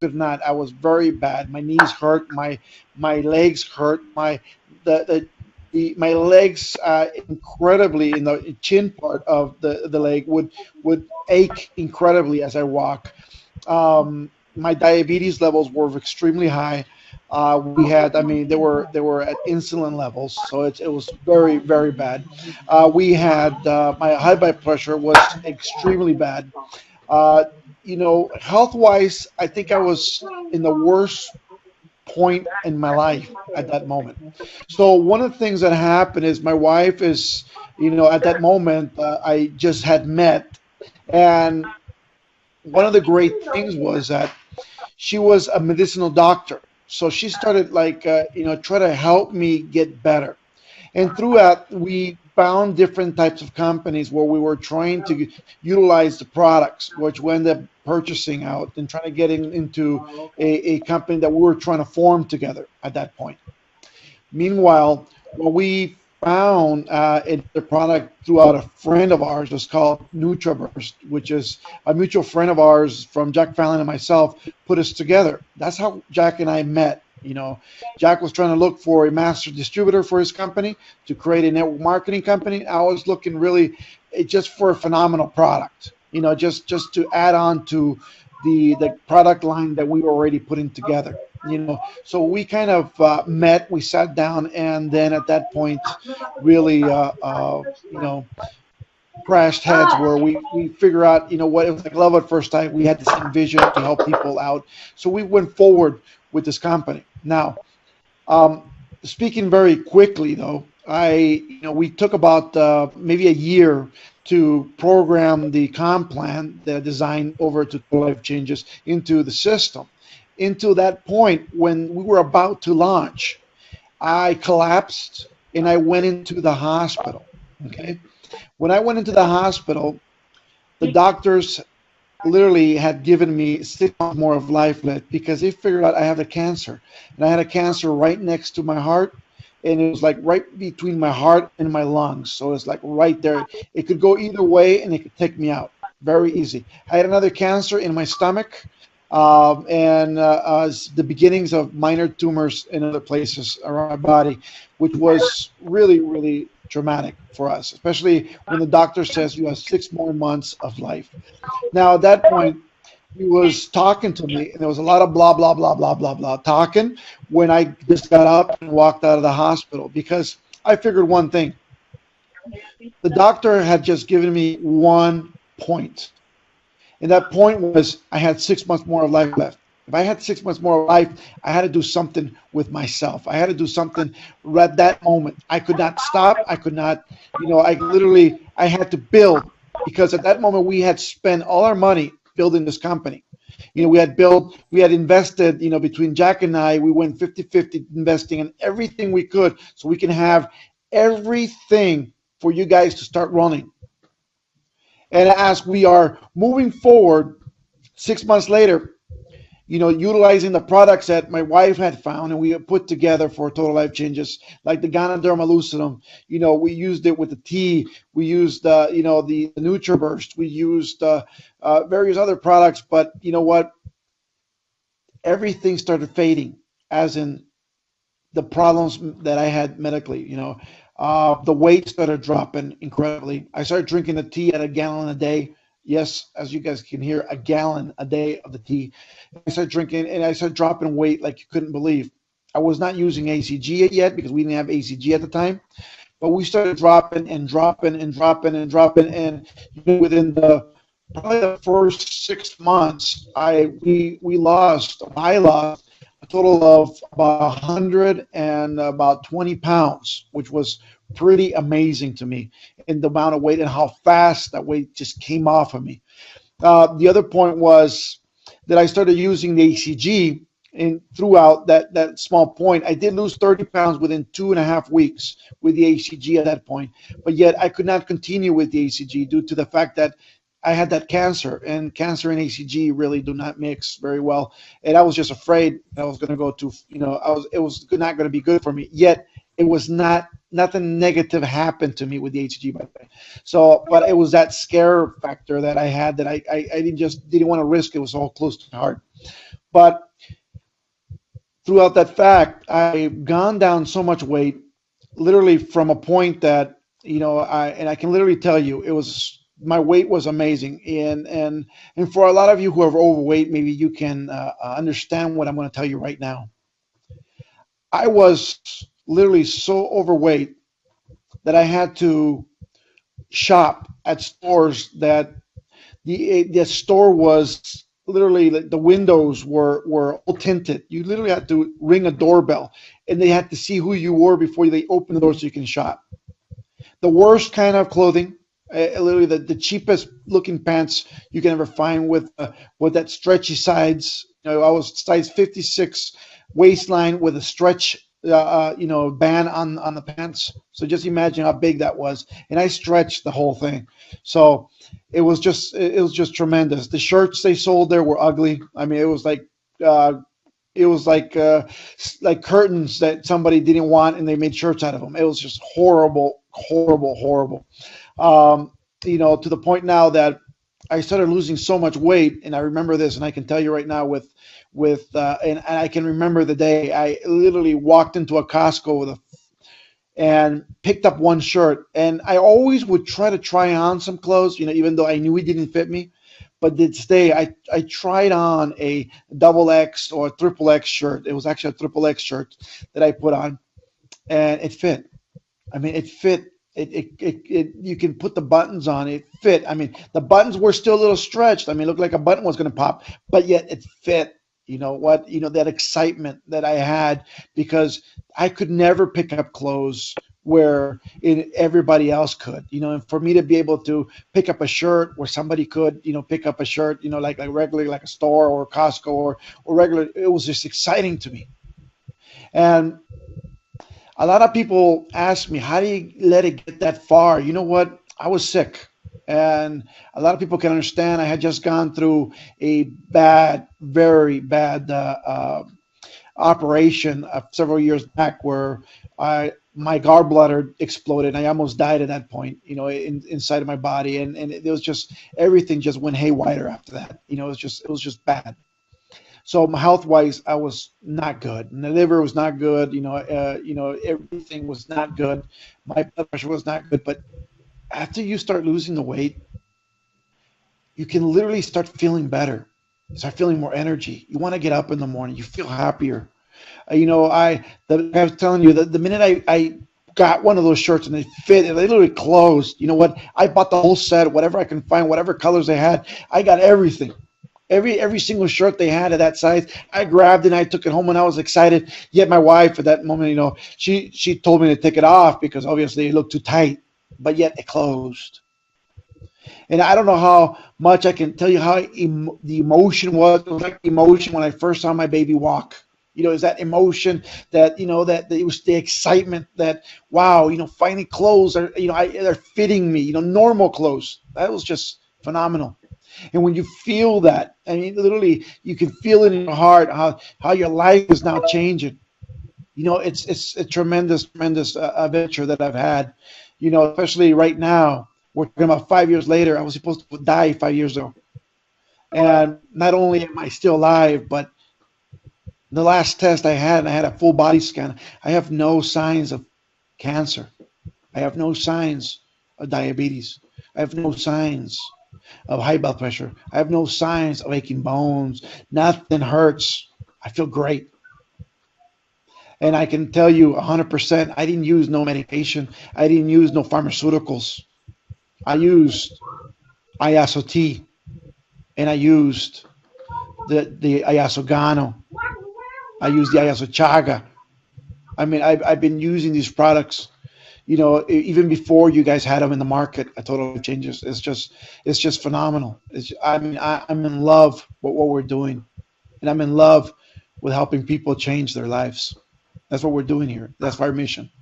could not. I was very bad. My knees hurt. My legs hurt. My legs incredibly in the chin part of the leg would ache incredibly as I walk. My diabetes levels were extremely high. We had, I mean, they were at insulin levels, so it was very very bad. We had my high blood pressure was extremely bad. Uh, Health wise, I think I was in the worst point in my life at that moment. So one of the things that happened is my wife is, at that moment I just had met, and one of the great things was that she was a medicinal doctor. So she started like, try to help me get better. And throughout, we found different types of companies where we were trying to utilize the products, which we ended up purchasing out and trying to get into a company that we were trying to form together at that point. Meanwhile, what we found the product throughout a friend of ours was called NutriBurst, which is a mutual friend of ours from Jack Fallon and myself put us together. That's how Jack and I met. Jack was trying to look for a master distributor for his company to create a network marketing company. I was looking really just for a phenomenal product, just to add on to the product line that we were already putting together. So we kind of met, we sat down, and then at that point, really, crashed heads where we figure out, what, it was like love at first sight. We had the same vision to help people out. So we went forward with this company. Now, speaking very quickly though, we took about maybe a year to program the comp plan, the design over to life changes into the system. Into that point, when we were about to launch, I collapsed and I went into the hospital. Okay. When I went into the hospital, the doctors literally had given me 6 months more of life left because they figured out I had a cancer. And I had a cancer right next to my heart. And it was like right between my heart and my lungs. So it's like right there. It could go either way and it could take me out. Very easy. I had another cancer in my stomach, and the beginnings of minor tumors in other places around my body, which was really, really traumatic for us, especially when the doctor says you have 6 more months of life. Now, at that point, he was talking to me, and there was a lot of blah, blah, blah, blah, blah, blah talking when I just got up and walked out of the hospital because I figured one thing. The doctor had just given me one point. And that point was I had 6 months more of life left. If I had 6 months more of life, I had to do something with myself. I had to do something right at that moment. I could not stop. I could not, I had to build because at that moment we had spent all our money building this company. We had invested, between Jack and I, we went 50-50 investing in everything we could so we can have everything for you guys to start running. And as we are moving forward, 6 months later, utilizing the products that my wife had found and we had put together for total life changes, like the Ganoderma Lucidum, we used it with the tea, we used, the NutriBurst, we used various other products, but you know what? Everything started fading, as in the problems that I had medically, the weight started dropping incredibly. I started drinking the tea at a gallon a day. Yes, as you guys can hear, a gallon a day of the tea. I started drinking and I started dropping weight like you couldn't believe. I was not using ACG yet because we didn't have ACG at the time, but we started dropping and dropping and dropping and dropping. And within probably the first 6 months, I lost a total of about 100 and about 20 pounds, which was pretty amazing to me in the amount of weight and how fast that weight just came off of me. The other point was that I started using the ACG, and throughout that small point, I did lose 30 pounds within 2.5 weeks with the ACG at that point. But yet I could not continue with the ACG due to the fact that I had that cancer, and cancer and ACG really do not mix very well. And I was just afraid I was going to go to, it was not going to be good for me. Yet it was nothing negative happened to me with the ACG, by the way. So, but it was that scare factor that I had that I didn't want to risk. It was all close to my heart. But throughout that fact, I've gone down so much weight, literally from a point that, I can literally tell you, it was, my weight was amazing. And for a lot of you who are overweight, maybe you can understand what I'm going to tell you right now. I was literally so overweight that I had to shop at stores that the store was literally, like, the windows were all tinted. You literally had to ring a doorbell, and they had to see who you were before they opened the door so you can shop. The worst kind of clothing, literally the cheapest looking pants you can ever find with that stretchy sides. I was size 56 waistline with a stretch band on the pants. So just imagine how big that was, and I stretched the whole thing. So it was just tremendous. The shirts they sold there were ugly. I mean, uh, it was like curtains that somebody didn't want, and they made shirts out of them. It was just horrible, horrible, horrible. Um, to the point now that I started losing so much weight, and I remember this, and I can tell you right now and I can remember the day I literally walked into a Costco and picked up one shirt, and I always would try on some clothes, even though I knew it didn't fit me. But this day, I tried on a double X or a triple X shirt. It was actually a triple X shirt that I put on, and it fit. I mean, it fit. You can put the buttons on. It fit. I mean, the buttons were still a little stretched. I mean, it looked like a button was going to pop, but yet it fit. You know what? That excitement that I had, because I could never pick up clothes where everybody else could. And for me to be able to pick up a shirt where somebody could, pick up a shirt, like regularly, like a store or Costco or regular, it was just exciting to me. And a lot of people ask me, how do you let it get that far? You know what? I was sick. And a lot of people can understand. I had just gone through a bad, very bad operation several years back where my gallbladder exploded. I almost died at that point, inside of my body. And it was just, everything just went haywire after that. It was just bad. So health wise, I was not good. And the liver was not good. Everything was not good. My blood pressure was not good. But after you start losing the weight, you can literally start feeling better. Start feeling more energy. You want to get up in the morning. You feel happier. I was telling you that the minute I got one of those shirts and it fit, it literally closed. You know what? I bought the whole set, whatever I can find, whatever colors they had. I got everything. Every single shirt they had of that size, I grabbed it and I took it home, and I was excited. Yet my wife at that moment, she told me to take it off because obviously it looked too tight, but yet it closed. And I don't know how much I can tell you how the emotion was. It was like the emotion when I first saw my baby walk. Is that emotion that it was the excitement that, wow, finally clothes are, they're fitting me, normal clothes. That was just phenomenal. And when you feel that, I mean, literally, you can feel it in your heart how your life is now changing. It's a tremendous, tremendous adventure that I've had. Especially right now, we're talking about 5 years later. I was supposed to die 5 years ago, and not only am I still alive, but the last test I had a full body scan. I have no signs of cancer. I have no signs of diabetes. I have no signs of high blood pressure. I have no signs of aching bones. Nothing hurts. I feel great. And I can tell you 100%, I didn't use no medication. I didn't use no pharmaceuticals. I used Iaso tea, and I used the Iaso Gano. I used the Iaso Chaga. I mean, I've been using these products, even before you guys had them in the market. A total changes. It's just phenomenal. I'm in love with what we're doing, and I'm in love with helping people change their lives. That's what we're doing here. That's our mission.